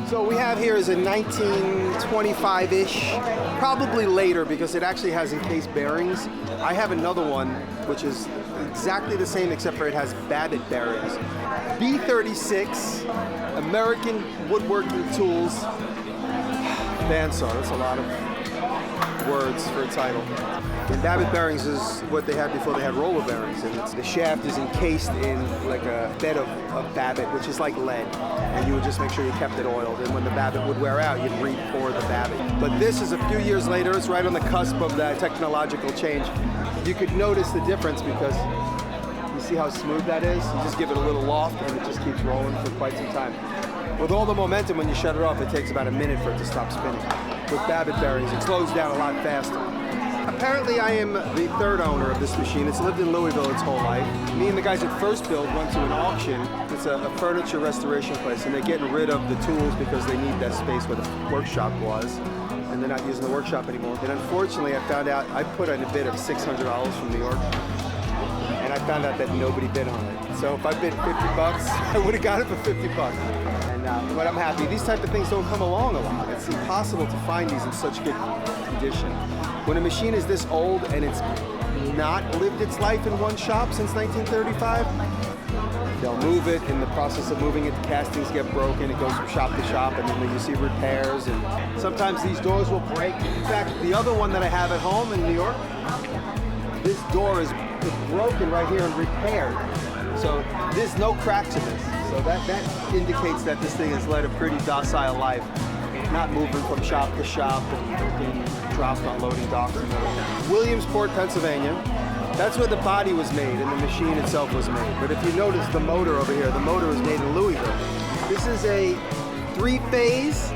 So what we have here is a 1925-ish, probably later because it actually has encased bearings. I have another one which is exactly the same except for it has Babbitt bearings. B36, American Woodworking Tools, Bandsaw. That's a lot of words for a title. And Babbitt bearings is what they had before they had roller bearings. And the shaft is encased in like a bed of Babbitt, which is like lead. And you would just make sure you kept it oiled. And when the Babbitt would wear out, you'd re-pour the Babbitt. But this is a few years later. It's right on the cusp of that technological change. You could notice the difference because you see how smooth that is? You just give it a little loft and it just keeps rolling for quite some time. With all the momentum, when you shut it off, it takes about a minute for it to stop spinning. With Babbitt bearings, it slows down a lot faster. Apparently, I am the third owner of this machine. It's lived in Louisville its whole life. Me and the guys at FirstBuild went to an auction. It's a furniture restoration place, and they're getting rid of the tools because they need that space where the workshop was, and they're not using the workshop anymore. And unfortunately, I found out, I put in a bid of $600 from New York, and I found out that nobody bid on it. So if I bid 50 bucks, I would have got it for 50 bucks. But I'm happy. These type of things don't come along a lot. It's impossible to find these in such good condition. When a machine is this old and it's not lived its life in one shop since 1935, they'll move it. In the process of moving it, the castings get broken. It goes from shop to shop, and then you see repairs. And sometimes these doors will break. In fact, the other one that I have at home in New York, this door is broken right here and repaired. So there's no cracks in this. So that indicates that this thing has led a pretty docile life, not moving from shop to shop and being dropped on loading docks. Williamsport, Pennsylvania. That's where the body was made and the machine itself was made. But if you notice the motor over here, the motor is made in Louisville. This is a 3-phase.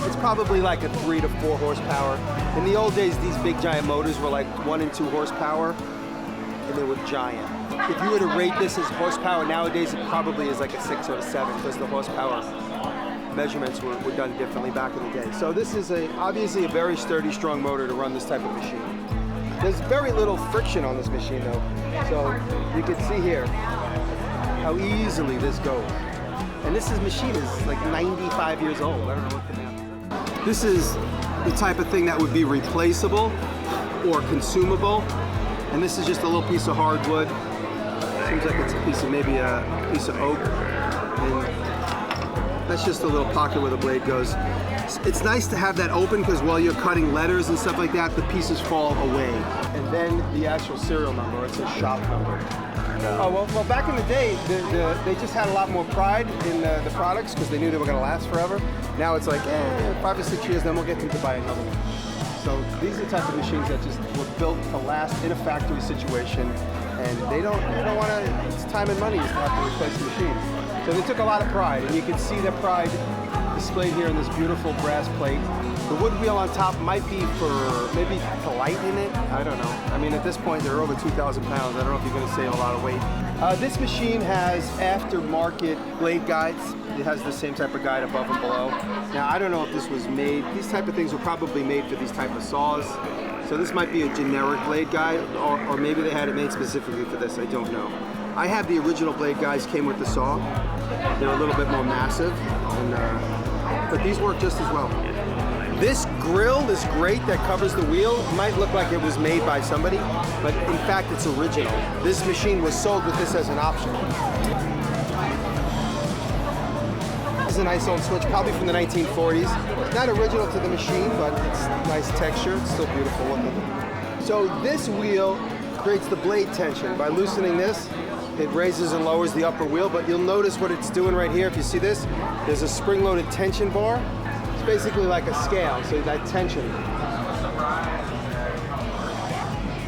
It's probably like a 3 to 4 horsepower. In the old days, these big giant motors were like 1 and 2 horsepower, and they were giant. If you were to rate this as horsepower nowadays, it probably is like a 6 or a 7 because the horsepower measurements were done differently back in the day. So this is obviously a very sturdy, strong motor to run this type of machine. There's very little friction on this machine though. So you can see here how easily this goes. And this machine is like 95 years old. I don't know what the math is. This is the type of thing that would be replaceable or consumable. And this is just a little piece of hardwood. Seems like it's a piece of, maybe a piece of oak. And that's just a little pocket where the blade goes. It's nice to have that open because while you're cutting letters and stuff like that, the pieces fall away. And then the actual serial number, it's a shop number. Oh, well, back in the day, they just had a lot more pride in the products because they knew they were going to last forever. Now it's like, 5 or 6 years, then we'll get them to buy another one. So these are the type of machines that just were built to last in a factory situation, and they don't want to, it's time and money to have to replace the machine. So they took a lot of pride, and you can see their pride displayed here in this beautiful brass plate. The wood wheel on top might be maybe to lighten it, I don't know. I mean, at this point, they're over 2,000 pounds. I don't know if you're going to save a lot of weight. This machine has aftermarket blade guides. It has the same type of guide above and below. Now, I don't know if this was made, these type of things were probably made for these type of saws. So this might be a generic blade guide, or maybe they had it made specifically for this, I don't know. I have the original blade guides, came with the saw. They're a little bit more massive, but these work just as well. This grill, this grate that covers the wheel, might look like it was made by somebody, but in fact it's original. This machine was sold with this as an option. This is a nice old switch, probably from the 1940s. It's not original to the machine, but it's nice texture. It's still beautiful looking. So this wheel creates the blade tension. By loosening this, it raises and lowers the upper wheel, but you'll notice what it's doing right here. If you see this, there's a spring-loaded tension bar. It's basically like a scale, so that tension.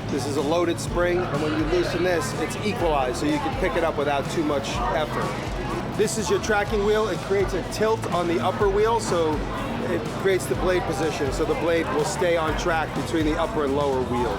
This is a loaded spring, and when you loosen this, it's equalized, so you can pick it up without too much effort. This is your tracking wheel. It creates a tilt on the upper wheel, so it creates the blade position, so the blade will stay on track between the upper and lower wheel.